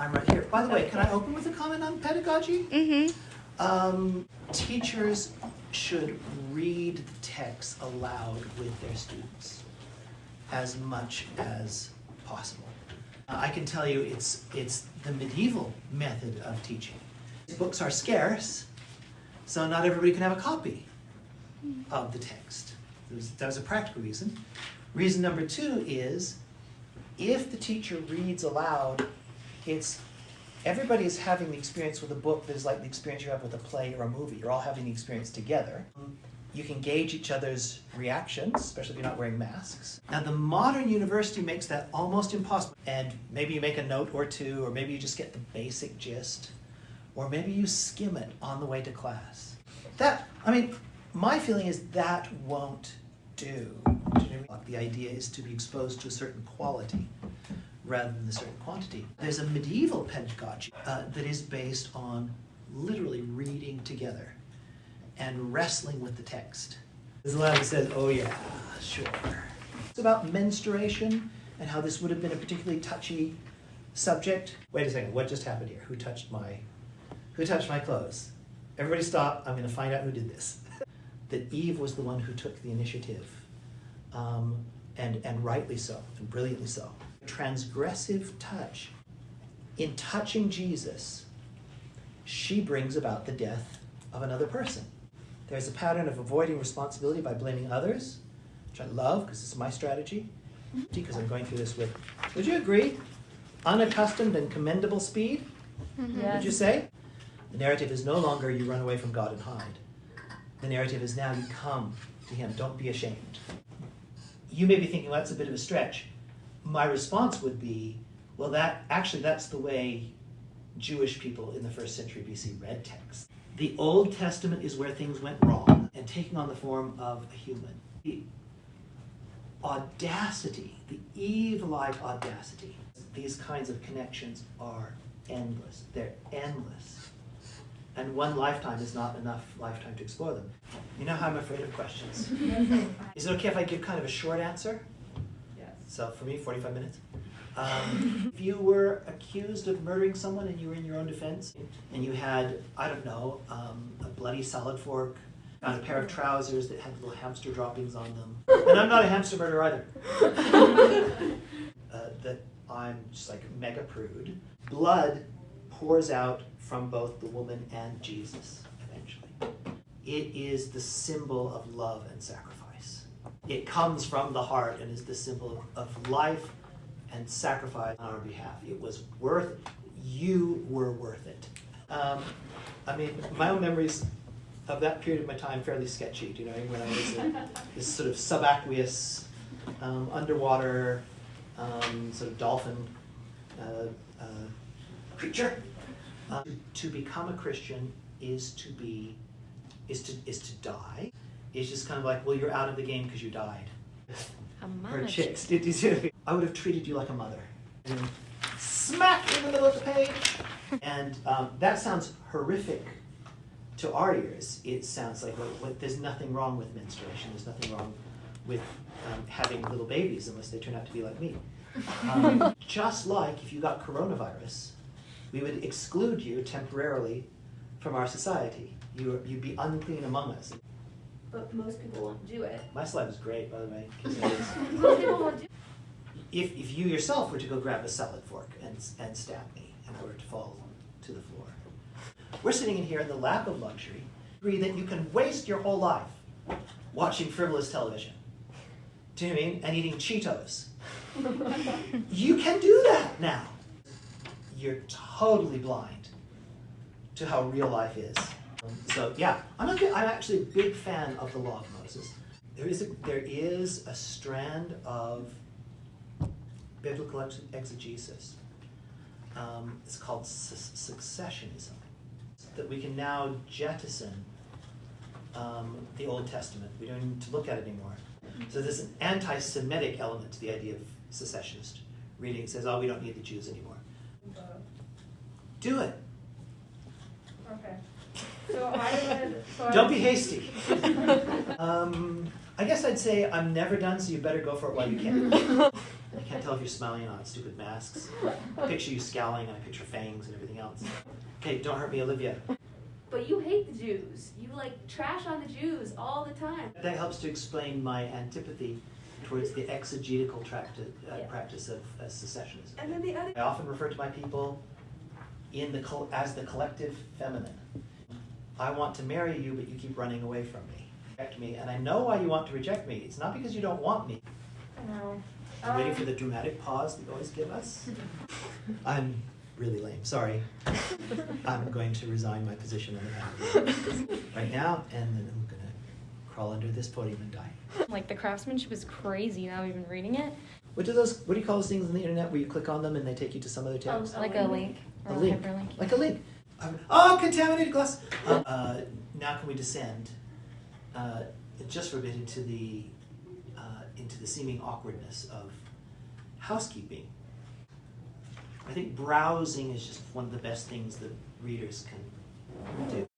I'm right here. By the way, can I open with a comment on pedagogy? Teachers should read the text aloud with their students as much as possible. I can tell you it's the medieval method of teaching. Books are scarce, so not everybody can have a copy of the text. That was a practical reason. Reason number two is, if the teacher reads aloud, everybody is having the experience with a book that is like the experience you have with a play or a movie. You're all having the experience together. You can gauge each other's reactions, especially if you're not wearing masks. Now, the modern university makes that almost impossible. And maybe you make a note or two, or maybe you just get the basic gist, or maybe you skim it on the way to class. My feeling is that won't do. The idea is to be exposed to a certain quality rather than a certain quantity. There's a medieval pedagogy that is based on literally reading together and wrestling with the text. There's a lot that says, oh yeah, sure. It's about menstruation and how this would have been a particularly touchy subject. Wait a second, what just happened here? Who touched my clothes? Everybody stop, I'm going to find out who did this. That Eve was the one who took the initiative, and rightly so, and brilliantly so. Transgressive touch. In touching Jesus, she brings about the death of another person. There's a pattern of avoiding responsibility by blaming others, which I love because it's my strategy, because I'm going through this with, would you agree? Unaccustomed and commendable speed? Yes. Would you say? The narrative is no longer you run away from God and hide. The narrative is now you come to him, don't be ashamed. You may be thinking, well, that's a bit of a stretch. My response would be, well, that's the way Jewish people in the 1st century BC read text. The Old Testament is where things went wrong and taking on the form of a human. The audacity, the Eve-like audacity, these kinds of connections are endless. They're endless. And one lifetime is not enough lifetime to explore them. You know how I'm afraid of questions. Is it okay if I give kind of a short answer? Yes. So for me, 45 minutes. If you were accused of murdering someone and you were in your own defense, and you had, I don't know, a bloody salad fork, found a pair of trousers that had little hamster droppings on them, and I'm not a hamster murderer either, that I'm just like mega prude, blood pours out from both the woman and Jesus eventually. It is the symbol of love and sacrifice. It comes from the heart and is the symbol of life and sacrifice on our behalf. It was worth it. You were worth it. My own memories of that period of my time fairly sketchy, when I was this sort of subaqueous, underwater, sort of dolphin creature. To become a Christian is to die. It's just kind of like, well, you're out of the game because you died. Or chicks. I would have treated you like a mother. And smack in the middle of the page. And that sounds horrific to our ears. It sounds like, well, there's nothing wrong with menstruation. There's nothing wrong with having little babies unless they turn out to be like me. Just like if you got coronavirus, we would exclude you temporarily from our society. You'd be unclean among us. But most people won't do it. My slide was great, by the way. Most people won't do it. If you yourself were to go grab a salad fork and stab me, and I were to fall to the floor, we're sitting in here in the lap of luxury, agree that you can waste your whole life watching frivolous television. Do you know what I mean? And eating Cheetos. You can do that now. You're totally blind to how real life is. So yeah, I'm actually a big fan of the Law of Moses. There is a strand of biblical exegesis. It's called successionism. That we can now jettison the Old Testament. We don't need to look at it anymore. So there's an anti-Semitic element to the idea of secessionist reading. It says, oh, we don't need the Jews anymore. Do it. Okay. So Don't be hasty. I guess I'd say I'm never done, so you better go for it while you can. I can't tell if you're smiling on stupid masks. I picture you scowling, and I picture fangs and everything else. Okay, don't hurt me, Olivia. But you hate the Jews. You like trash on the Jews all the time. That helps to explain my antipathy towards the exegetical practice of secessionism. And then the other. I often refer to my people as the collective feminine. I want to marry you, but you keep running away from me. Reject me, and I know why you want to reject me. It's not because you don't want me. No. I'm waiting for the dramatic pause that you always give us. I'm really lame, sorry. I'm going to resign my position on the panel right now, and then I'm gonna crawl under this podium and die. Like the craftsmanship is crazy now we've been reading it. What do you call those things on the internet where you click on them and they take you to some other text? Like a link. A Or link. hyperlink. Like a link. Oh, contaminated glass. Now can we descend just for a bit into the seeming awkwardness of housekeeping. I think browsing is just one of the best things that readers can do.